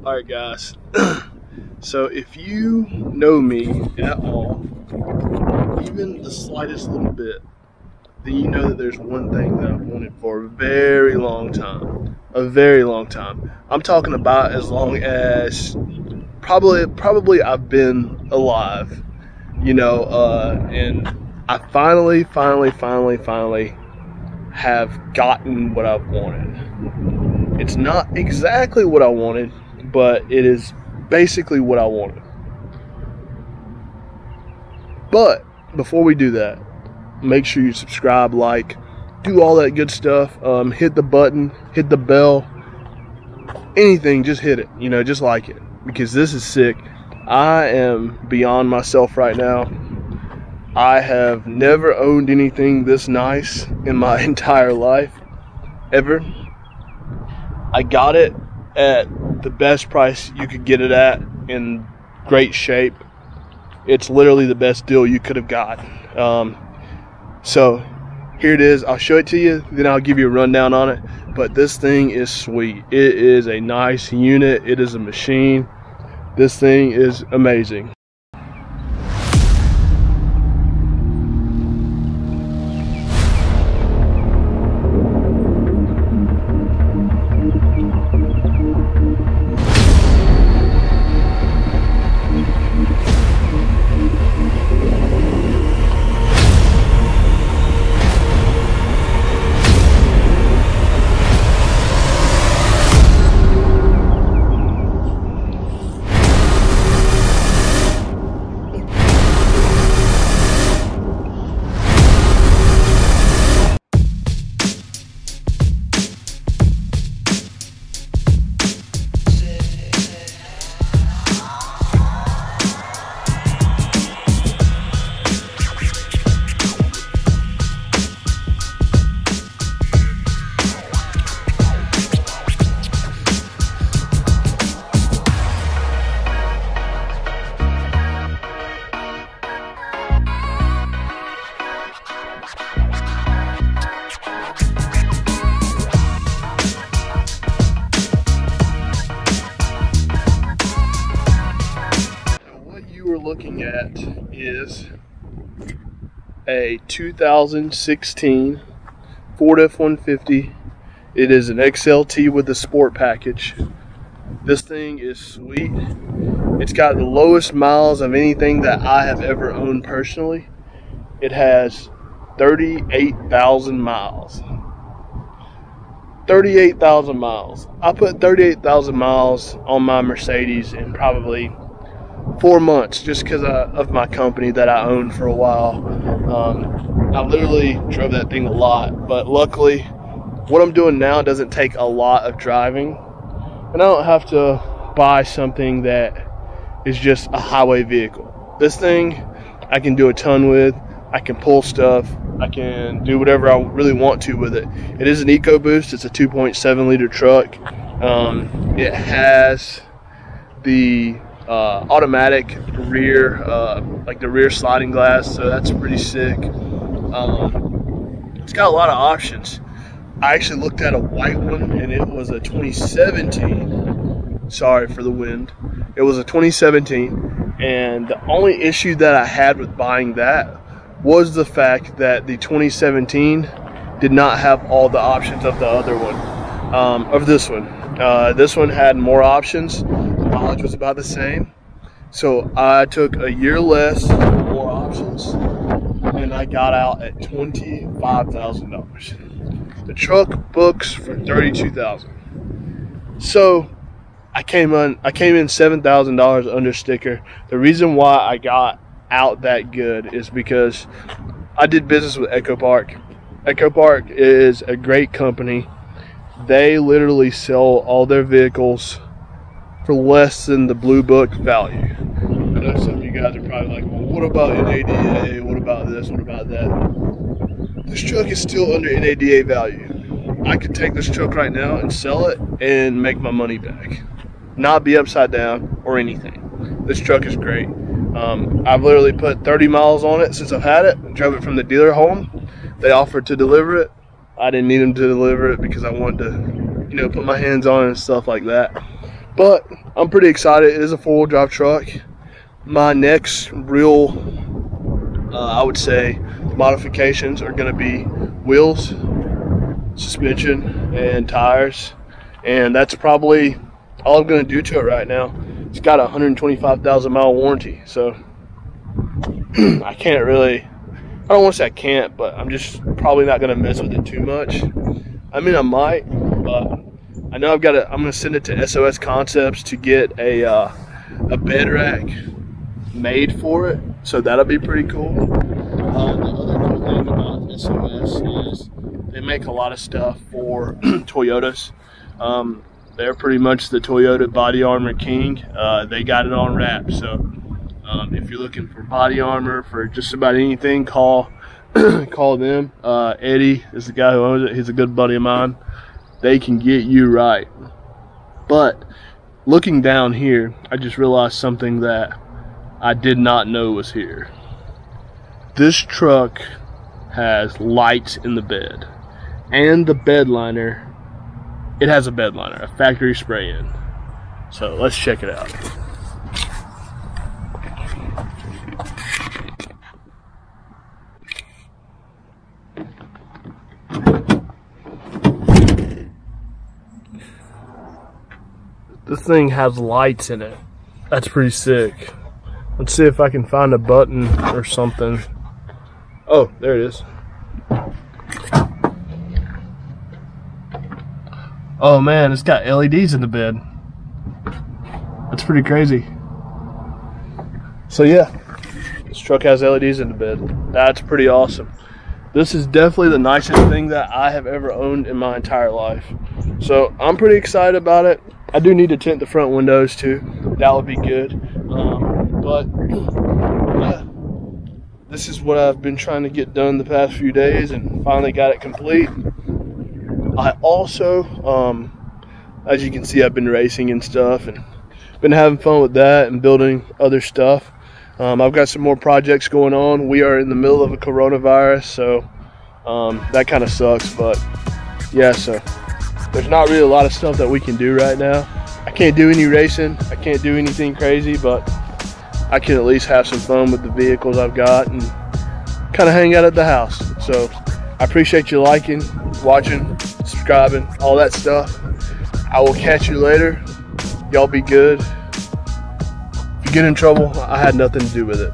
Alright guys, so if you know me at all, even the slightest little bit, then you know that there's one thing that I've wanted for a very long time. A very long time. I'm talking about as long as probably I've been alive. You know, and I finally have gotten what I've wanted. It's not exactly what I wanted, but it is basically what I wanted. But before we do that, make sure you subscribe, like, do all that good stuff. Hit the button, hit the bell, anything, just hit it, you know, just like it, because this is sick. I am beyond myself right now. I have never owned anything this nice in my entire life, ever. I got it at the best price you could get it at, in great shape. It's literally the best deal you could have got. So here it is. I'll show it to you, then I'll give you a rundown on it. But this thing is sweet. It is a nice unit. It is a machine. This thing is amazing. Looking at is a 2016 Ford F-150. It is an XLT with the sport package. This thing is sweet. It's got the lowest miles of anything that I have ever owned personally. It has 38,000 miles. 38,000 miles. I put 38,000 miles on my Mercedes in probably 4 months, just because of my company that I owned for a while. I literally drove that thing a lot, but luckily what I'm doing now doesn't take a lot of driving, and I don't have to buy something that is just a highway vehicle. This thing I can do a ton with. I can pull stuff. I can do whatever I really want to with it. It is an EcoBoost. It's a 2.7 liter truck. It has the automatic rear, like the rear sliding glass, so that's pretty sick. It's got a lot of options. I actually looked at a white one, and it was a 2017. Sorry for the wind. It was a 2017, and the only issue that I had with buying that was the fact that the 2017 did not have all the options of the other one, of this one. This one had more options. Mileage was about the same, so I took a year less, more options, and I got out at $25,000. The truck books for $32,000. So I came in $7,000 under sticker. The reason why I got out that good is because I did business with EchoPark. EchoPark is a great company. They literally sell all their vehicles for less than the Blue Book value. I know some of you guys are probably like, well, what about NADA? What about this? What about that? This truck is still under NADA value. I could take this truck right now and sell it and make my money back. Not be upside down or anything. This truck is great. I've literally put 30 miles on it since I've had it. Drove it from the dealer home. They offered to deliver it. I didn't need them to deliver it because I wanted to, you know, put my hands on it and stuff like that. But I'm pretty excited. It is a 4-wheel drive truck. My next real, I would say, modifications are going to be wheels, suspension, and tires. And that's probably all I'm going to do to it right now. It's got a 125,000 mile warranty, so I can't really, I don't want to say I can't, but I'm just probably not going to mess with it too much. I mean, I might, but I know I'm going to send it to SOS Concepts to get a bed rack made for it, so that'll be pretty cool. The other cool thing about SOS is they make a lot of stuff for Toyotas. They're pretty much the Toyota body armor king. They got it on wrap, so if you're looking for body armor for just about anything, call them. Eddie is the guy who owns it. He's a good buddy of mine. They can get you right. But looking down here, I just realized something that I did not know was here. This truck has lights in the bed, and the bed liner, it has a bed liner, a factory spray in. So let's check it out. This thing has lights in it. That's pretty sick. Let's see if I can find a button or something. Oh, there it is. Oh man, it's got LEDs in the bed. That's pretty crazy. So yeah, this truck has LEDs in the bed. That's pretty awesome. This is definitely the nicest thing that I have ever owned in my entire life. So I'm pretty excited about it. I do need to tint the front windows too. That would be good. But yeah, this is what I've been trying to get done the past few days, and finally got it complete. I also, as you can see, I've been racing and stuff, and been having fun with that and building other stuff. I've got some more projects going on. We are in the middle of a coronavirus, so that kind of sucks. But yeah, so there's not really a lot of stuff that we can do right now. I can't do any racing. I can't do anything crazy, but I can at least have some fun with the vehicles I've got and kind of hang out at the house. So I appreciate you liking, watching, subscribing, all that stuff. I will catch you later. Y'all be good. If you get in trouble, I had nothing to do with it.